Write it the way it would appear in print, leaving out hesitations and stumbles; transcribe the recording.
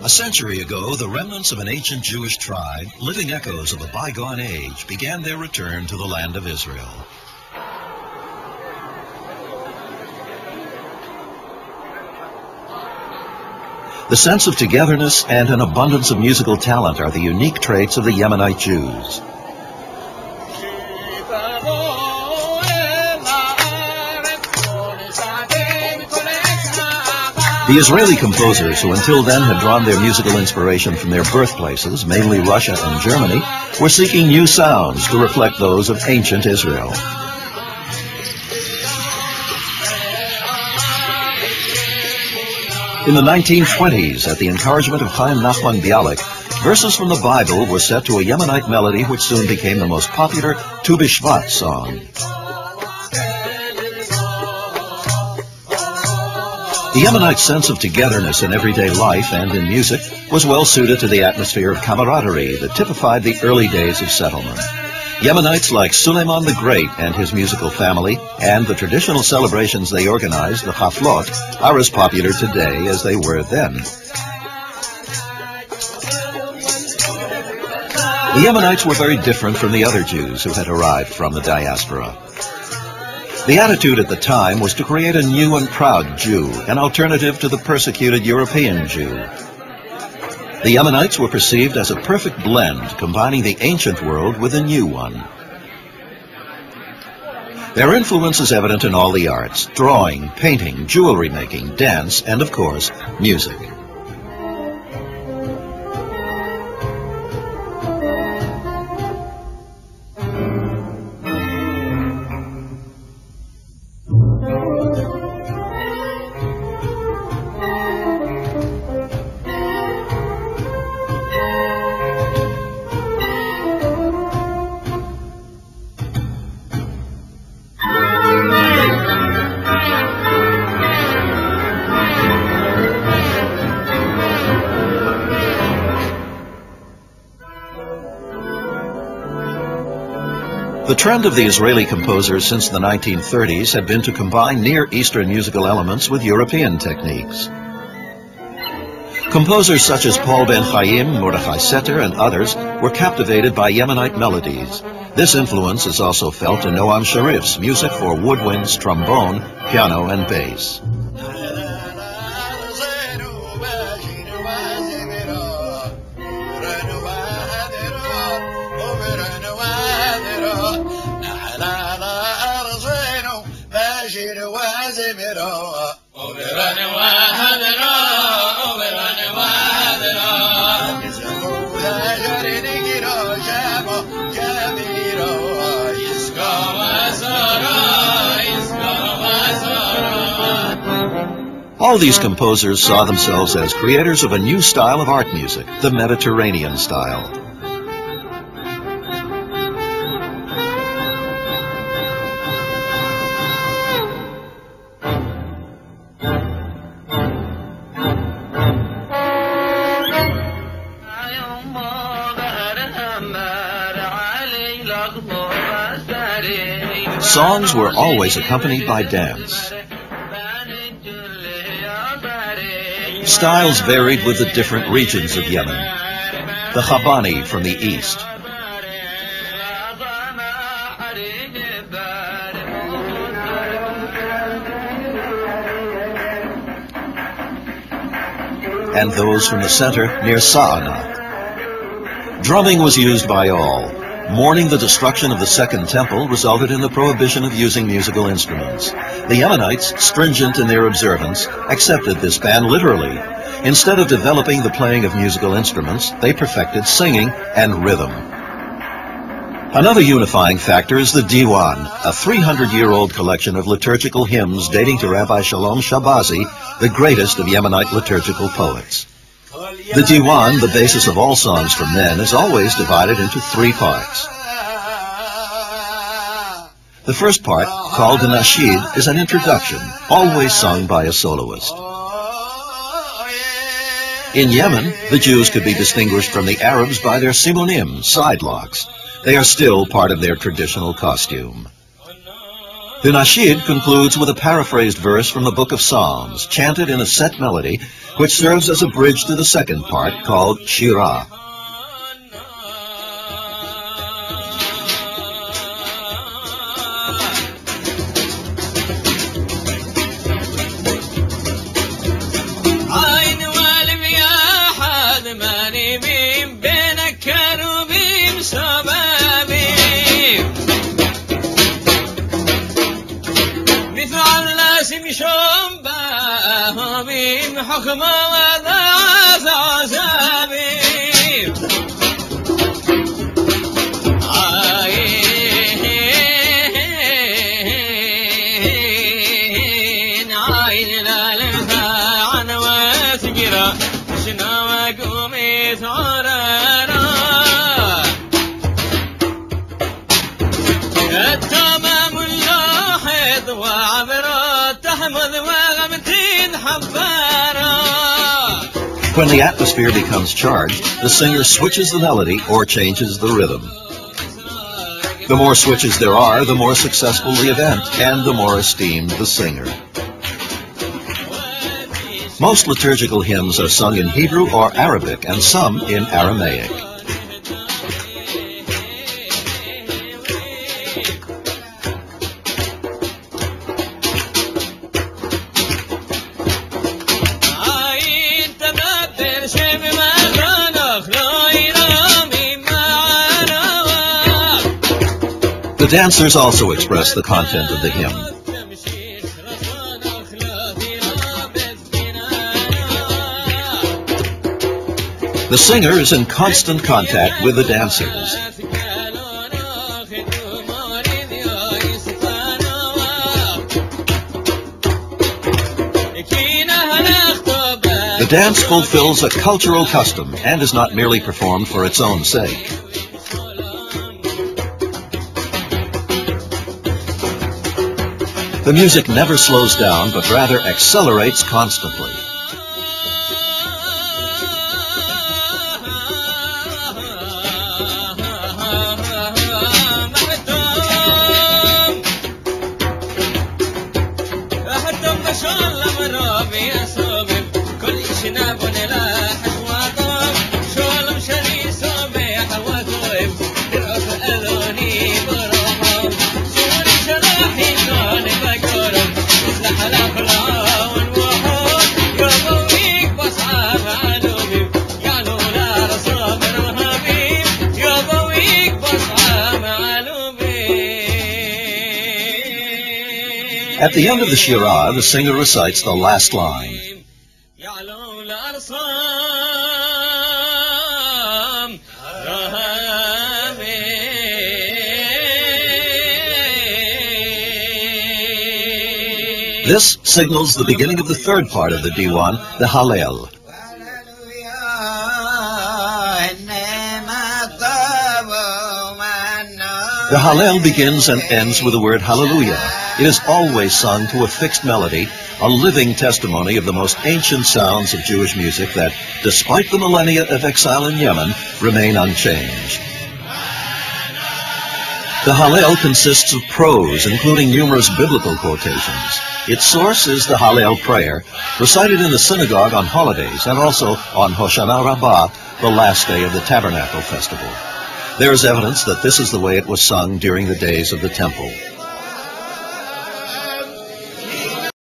A century ago, the remnants of an ancient Jewish tribe, living echoes of a bygone age, began their return to the land of Israel. The sense of togetherness and an abundance of musical talent are the unique traits of the Yemenite Jews. The Israeli composers, who until then had drawn their musical inspiration from their birthplaces, mainly Russia and Germany, were seeking new sounds to reflect those of ancient Israel. In the 1920s, at the encouragement of Chaim Nachman Bialik, verses from the Bible were set to a Yemenite melody which soon became the most popular Tu B'Shvat song. The Yemenite sense of togetherness in everyday life and in music was well suited to the atmosphere of camaraderie that typified the early days of settlement. Yemenites like Suleiman the Great and his musical family, and the traditional celebrations they organized, the Haflot, are as popular today as they were then. The Yemenites were very different from the other Jews who had arrived from the diaspora. The attitude at the time was to create a new and proud Jew, an alternative to the persecuted European Jew. The Yemenites were perceived as a perfect blend, combining the ancient world with the new one. Their influence is evident in all the arts: drawing, painting, jewelry making, dance, and of course, music. The trend of the Israeli composers since the 1930s had been to combine Near Eastern musical elements with European techniques. Composers such as Paul Ben Chaim, Mordechai Setter, and others were captivated by Yemenite melodies. This influence is also felt in Noam Sharif's music for woodwinds, trombone, piano, and bass. All these composers saw themselves as creators of a new style of art music, the Mediterranean style. Songs were always accompanied by dance. Styles varied with the different regions of Yemen. The Khabani from the east, and those from the center near Sa'ana. Drumming was used by all. Mourning the destruction of the Second Temple resulted in the prohibition of using musical instruments. The Yemenites, stringent in their observance, accepted this ban literally. Instead of developing the playing of musical instruments, they perfected singing and rhythm. Another unifying factor is the Diwan, a 300-year-old collection of liturgical hymns dating to Rabbi Shalom Shabazi, the greatest of Yemenite liturgical poets. The Diwan, the basis of all songs for men, is always divided into three parts. The first part, called the Nashid, is an introduction, always sung by a soloist. In Yemen, the Jews could be distinguished from the Arabs by their simonim, side locks. They are still part of their traditional costume. The Nashid concludes with a paraphrased verse from the Book of Psalms, chanted in a set melody, which serves as a bridge to the second part called Shirah. حكم وضعف عذابي عين لالها عن واتقرا شنا وقومي ثورارا التمام اللاحظ وعبرا تحمد وغمتين حبارا. When the atmosphere becomes charged, the singer switches the melody or changes the rhythm. The more switches there are, the more successful the event and the more esteemed the singer. Most liturgical hymns are sung in Hebrew or Arabic and some in Aramaic. The dancers also express the content of the hymn. The singer is in constant contact with the dancers. The dance fulfills a cultural custom and is not merely performed for its own sake. The music never slows down, but rather accelerates constantly. At the end of the Shirah, the singer recites the last line. This signals the beginning of the third part of the Diwan, the Hallel. The Hallel begins and ends with the word Hallelujah. It is always sung to a fixed melody, a living testimony of the most ancient sounds of Jewish music that, despite the millennia of exile in Yemen, remain unchanged. The Hallel consists of prose, including numerous biblical quotations. Its source is the Hallel prayer, recited in the synagogue on holidays and also on Hoshana Rabbah, the last day of the Tabernacle Festival. There is evidence that this is the way it was sung during the days of the temple.